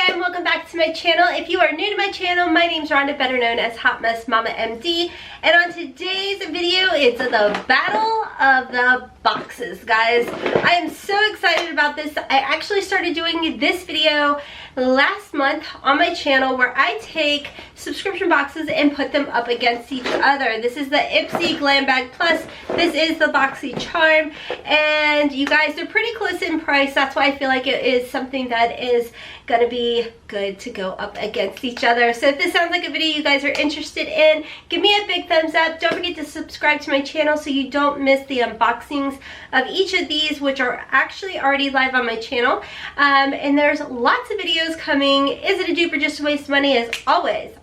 Hi, and welcome back to my channel. If you are new to my channel, my name is Rhonda, better known as Hotmess Mama MD. And on today's video, it's the battle of the boxes, guys. I am so excited about this. I actually started doing this video last month on my channel where I take subscription boxes and put them up against each other. This is the Ipsy Glam Bag Plus. This is the Boxycharm, and you guys are pretty close in price. That's why I feel like it is something that is gonna be good to go up against each other. So if this sounds like a video you guys are interested in, give me a big thumbs up. Don't forget to subscribe to my channel so you don't miss the unboxings of each of these, which are actually already live on my channel. And there's lots of videos coming. Is it a dupe or just a waste of money? As always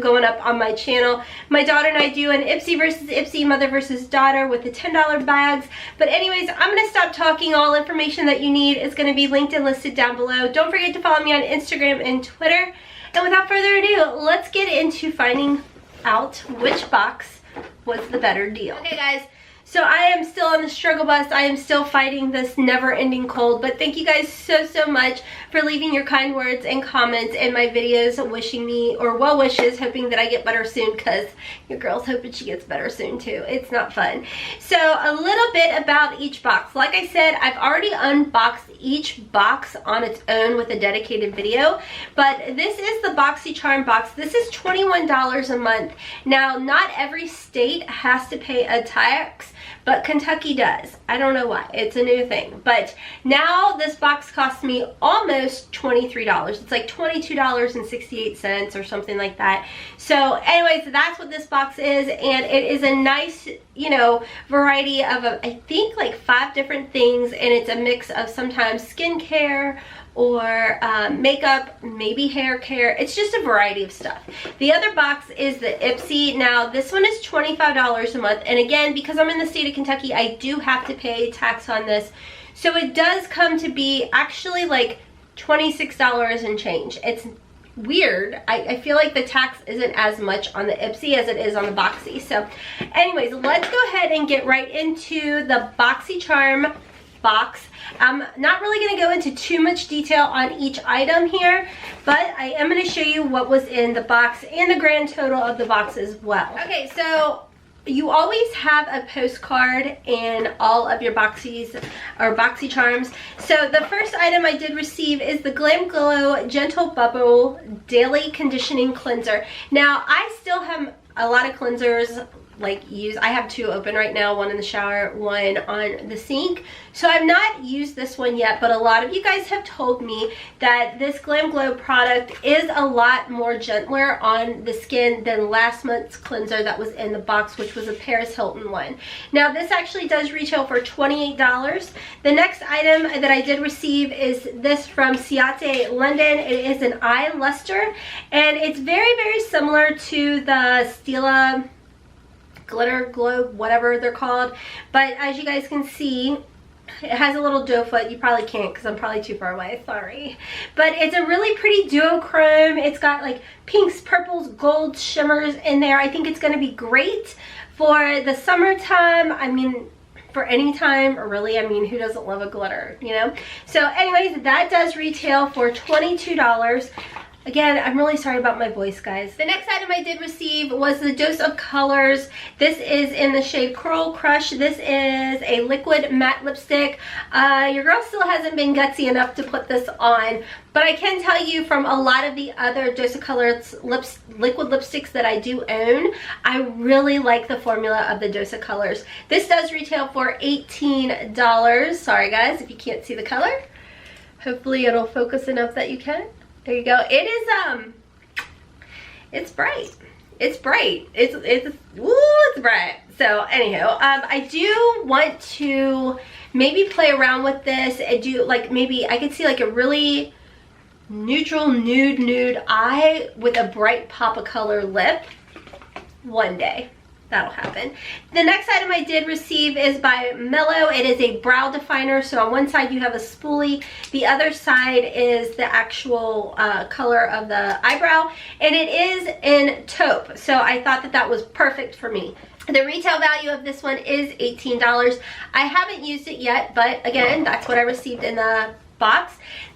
going up on my channel. My daughter and I do an Ipsy versus Ipsy, mother versus daughter, with the $10 bags. But anyways, I'm gonna stop talking. All information that you need is gonna be linked and listed down below. Don't forget to follow me on Instagram and Twitter. And without further ado, let's get into finding out which box was the better deal. Okay guys, so I am still on the struggle bus. I am still fighting this never-ending cold, but thank you guys so much for leaving your kind words and comments in my videos, wishing me, or well wishes, hoping that I get better soon, because your girl's hoping she gets better soon too. It's not fun. So a little bit about each box. Like I said, I've already unboxed each box on its own with a dedicated video, but this is the Boxycharm box. This is $21 a month. Now, not every state has to pay a tax, but Kentucky does. I don't know why. It's a new thing. But now this box costs me almost $23. It's like $22.68 or something like that. So anyways, that's what this box is, and it is a nice, you know, variety of, I think, like 5 different things, and it's a mix of sometimes skincare or makeup, maybe hair care. It's just a variety of stuff. The other box is the Ipsy. Now this one is $25 a month, and again, because I'm in the state of Kentucky, I do have to pay tax on this, so it does come to be actually like $26 and change. It's weird. I feel like the tax isn't as much on the Ipsy as it is on the Boxy. So anyways, let's go ahead and get right into the Boxycharm box. I'm not really going to go into too much detail on each item here, but I am going to show you what was in the box and the grand total of the box as well. Okay, so you always have a postcard in all of your Boxies or Boxycharms. So the first item I did receive is the Glam Glow Gentle Bubble Daily Conditioning Cleanser. Now, I still have a lot of cleansers I have 2 open right now, one in the shower, one on the sink. So I've not used this one yet, but a lot of you guys have told me that this Glam Glow product is a lot more gentler on the skin than last month's cleanser that was in the box, which was a Paris Hilton one. Now this actually does retail for $28. The next item that I did receive is this from Ciate London. It is an eye luster, and it's very similar to the Stila Glitter Globe, whatever they're called, but as you guys can see, it has a little doe foot. You probably can't because I'm probably too far away, sorry, but it's a really pretty duochrome. It's got like pinks, purples, golds, shimmers in there. I think it's going to be great for the summertime. I mean, for any time, or really, I mean, who doesn't love a glitter, you know? So anyways, that does retail for $22. Again, I'm really sorry about my voice, guys. The next item I did receive was the Dose of Colors. This is in the shade Coral Crush. This is a liquid matte lipstick. Your girl still hasn't been gutsy enough to put this on, but I can tell you from a lot of the other Dose of Colors liquid lipsticks that I do own, I really like the formula of the Dose of Colors. This does retail for $18. Sorry guys if you can't see the color. Hopefully it'll focus enough that you can. There you go. It is it's bright. It's bright. It's bright. So anyhow, I do want to maybe play around with this and do like, maybe I could see like a really neutral nude eye with a bright pop of color lip one day. That'll happen. The next item I did receive is by Mellow. It is a brow definer. So on one side you have a spoolie. The other side is the actual color of the eyebrow. And it is in taupe. So I thought that that was perfect for me. The retail value of this one is $18. I haven't used it yet, but again, that's what I received in the box.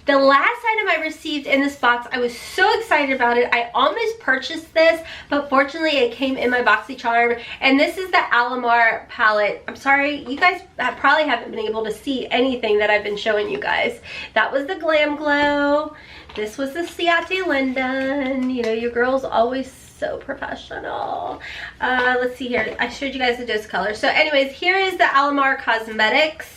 The last item I received in this box, I was so excited about it. I almost purchased this, but fortunately it came in my Boxycharm, and this is the Alamar palette. I'm sorry, you guys probably haven't been able to see anything that I've been showing you guys. That was the Glam Glow. This was the Ciate Linden. You know, your girl's always so professional. Let's see here. I showed you guys the dose color. So anyways, here is the Alamar Cosmetics.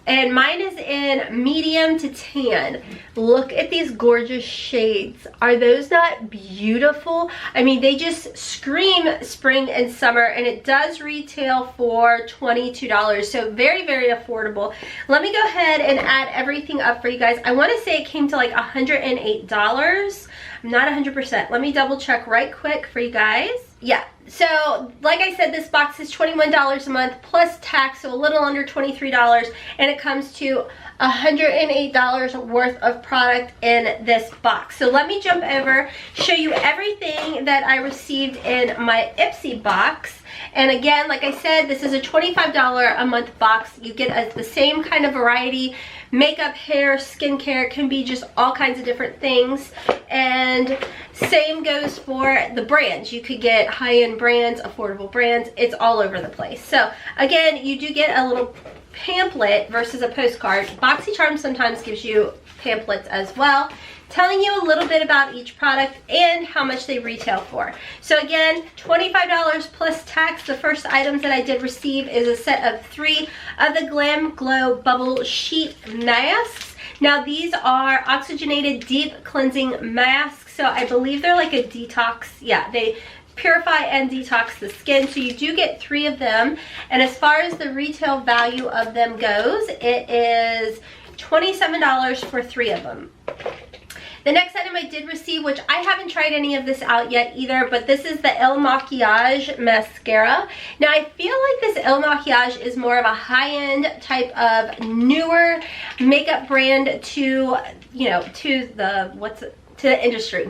And mine is in medium to tan. Look at these gorgeous shades. Are those not beautiful? I mean, they just scream spring and summer, and it does retail for $22. So very, very affordable. Let me go ahead and add everything up for you guys. I want to say it came to like $108. I'm not 100%. Let me double check right quick for you guys. Yeah, so like I said, this box is $21 a month plus tax, so a little under $23, and it comes to $108 worth of product in this box. So let me jump over, show you everything that I received in my Ipsy box. And again, like I said, this is a $25 a month box. You get the same kind of variety. Makeup, hair, skincare, can be just all kinds of different things. And same goes for the brands. You could get high-end brands, affordable brands. It's all over the place. So again, you do get a little pamphlet versus a postcard. Boxycharm sometimes gives you pamphlets as well, telling you a little bit about each product and how much they retail for. So again, $25 plus tax. The first items that I did receive is a set of 3 of the Glam Glow Bubble Sheet Masks. Now these are oxygenated deep cleansing masks. So I believe they're like a detox. Yeah, they purify and detox the skin. So you do get 3 of them. And as far as the retail value of them goes, it is $27 for 3 of them. The next item I did receive, which I haven't tried any of this out yet either, but this is the Il Makiage mascara. Now I feel like this Il Makiage is more of a high-end type of newer makeup brand to, you know, to the industry.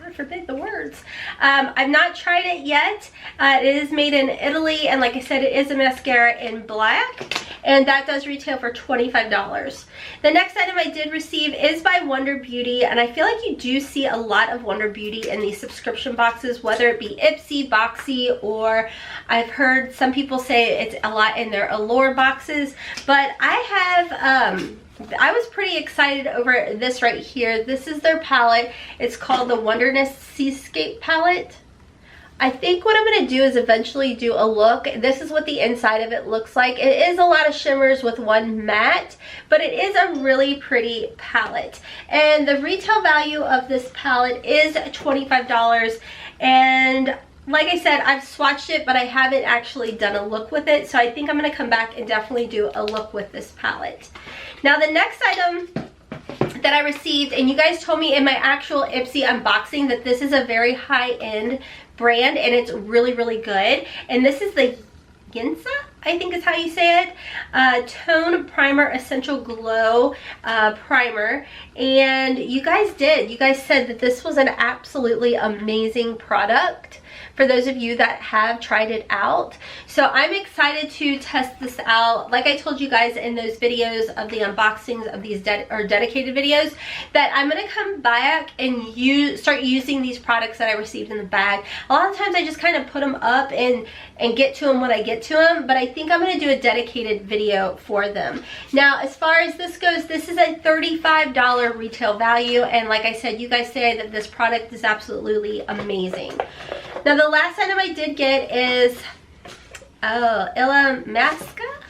God forbid the words. I've not tried it yet. It is made in Italy, and like I said, it is a mascara in black, and that does retail for $25. The next item I did receive is by Wonder Beauty, and I feel like you do see a lot of Wonder Beauty in these subscription boxes, whether it be Ipsy, Boxy, or I've heard some people say it's a lot in their Allure boxes, but I was pretty excited over this right here. This is their palette. It's called the Wonderness Seascape palette. I think what I'm going to do is eventually do a look. This is what the inside of it looks like. It is a lot of shimmers with one matte, but it is a really pretty palette. And the retail value of this palette is $25. And like I said, I've swatched it, but I haven't actually done a look with it. So I think I'm going to come back and definitely do a look with this palette. Now the next item that I received, and you guys told me in my actual Ipsy unboxing that this is a very high-end brand and it's really, really good. And this is the Ginza, I think is how you say it, Tone Primer Essential Glow Primer. And you guys said that this was an absolutely amazing product for those of you that have tried it out. So I'm excited to test this out. Like I told you guys in those videos of the unboxings of these dedicated videos, that I'm going to come back and start using these products that I received in the bag. A lot of times I just kind of put them up and get to them when I get to them, but I think I'm going to do a dedicated video for them. Now as far as this goes, this is a $35 retail value, and like I said, you guys say that this product is absolutely amazing. Now the last item I did get is Illamasqua,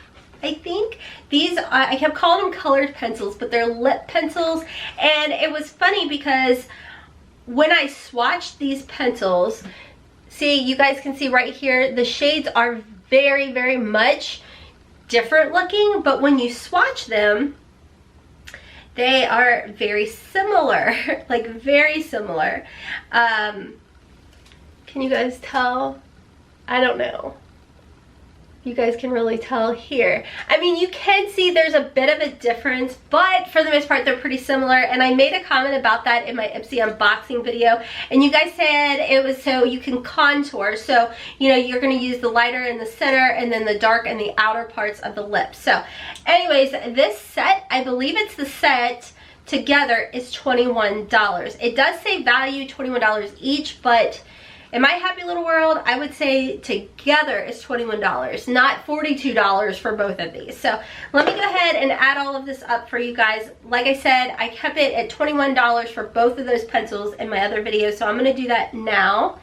I think. These, I kept calling them colored pencils, but they're lip pencils. And it was funny because when I swatched these pencils, see, you guys can see right here, the shades are very, very much different looking, but when you swatch them, they are very similar, like very similar. Can you guys tell? I don't know. You guys can really tell here. I mean, you can see there's a bit of a difference, but for the most part, they're pretty similar. And I made a comment about that in my Ipsy unboxing video. And you guys said it was so you can contour. So, you know, you're going to use the lighter in the center and then the dark in the outer parts of the lips. So anyways, this set, I believe it's the set together is $21. It does say value $21 each, but in my happy little world, I would say together is $21, not $42 for both of these. So let me go ahead and add all of this up for you guys. Like I said, I kept it at $21 for both of those pencils in my other video, so I'm gonna do that now.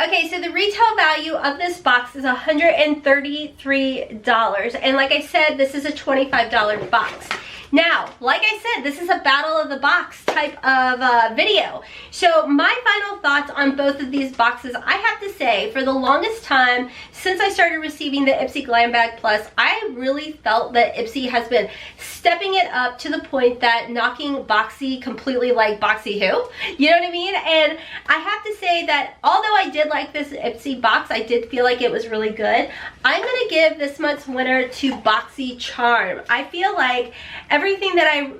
Okay, so the retail value of this box is $133. And like I said, this is a $25 box. Now, like I said, this is a battle of the box type of video. So my final thoughts on both of these boxes, I have to say, for the longest time, since I started receiving the Ipsy Glam Bag Plus, I really felt that Ipsy has been stepping it up to the point that knocking Boxy completely like Boxy who? You know what I mean? And I have to say that although I did like this Ipsy box, I did feel like it was really good. I'm gonna give this month's winner to Boxycharm. I feel like everything that I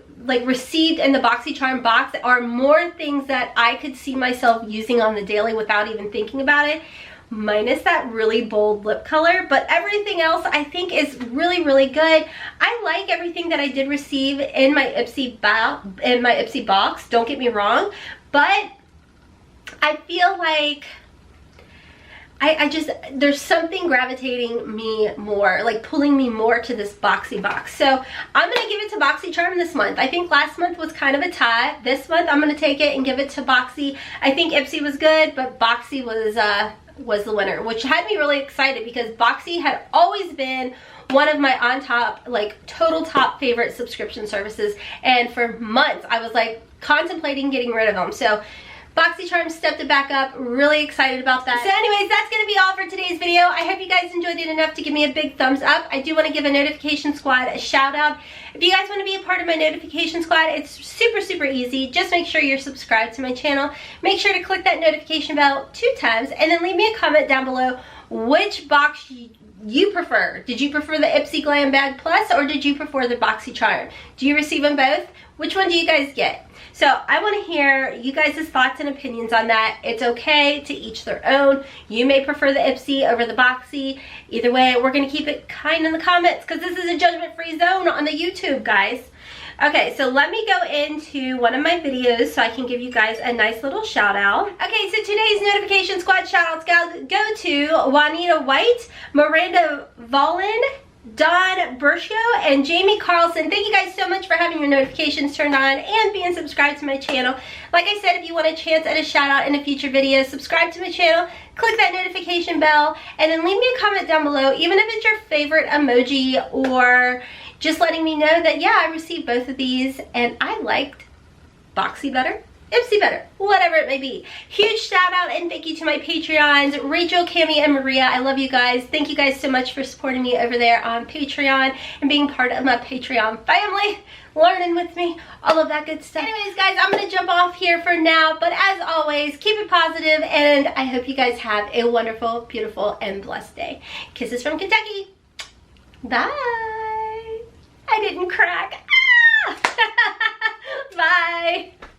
received in the Boxycharm box are more things that I could see myself using on the daily without even thinking about it, minus that really bold lip color. But everything else I think is really, really good. I like everything that I did receive in my Ipsy box, don't get me wrong, but I feel like I just, there's something gravitating me more, like pulling me more to this Boxy box. So I'm gonna give it to Boxycharm this month. I think last month was kind of a tie. This month I'm gonna take it and give it to Boxy. I think Ipsy was good, but Boxy was the winner, which had me really excited because Boxy had always been one of my on top, like total top favorite subscription services. And for months I was like contemplating getting rid of them. So Boxycharm stepped it back up. Really excited about that. So anyways, that's going to be all for today's video. I hope you guys enjoyed it enough to give me a big thumbs up. I do want to give a notification squad a shout out. If you guys want to be a part of my notification squad, it's super, super easy. Just make sure you're subscribed to my channel. Make sure to click that notification bell 2 times and then leave me a comment down below which box you prefer. Did you prefer the Ipsy Glam Bag Plus or did you prefer the Boxycharm? Do you receive them both? Which one do you guys get? So I want to hear you guys' thoughts and opinions on that. It's okay, to each their own. You may prefer the Ipsy over the Boxy. Either way, we're going to keep it kind in the comments because this is a judgment-free zone on the YouTube, guys. Okay, so let me go into one of my videos so I can give you guys a nice little shout out. Okay, so today's notification squad shout outs go to Juanita White, Miranda Volin, Don Bershio, and Jamie Carlson. Thank you guys so much for having your notifications turned on and being subscribed to my channel. Like I said, if you want a chance at a shout out in a future video, subscribe to my channel, click that notification bell, and then leave me a comment down below, even if it's your favorite emoji or just letting me know that, yeah, I received both of these and I liked Boxy better, Ipsy better, whatever it may be. Huge shout out and thank you to my Patreons, Rachel, Cami, and Maria. I love you guys. Thank you guys so much for supporting me over there on Patreon and being part of my Patreon family, learning with me, all of that good stuff. Anyways, guys, I'm going to jump off here for now, but as always, keep it positive, and I hope you guys have a wonderful, beautiful, and blessed day. Kisses from Kentucky. Bye. I didn't crack. Ah! Bye.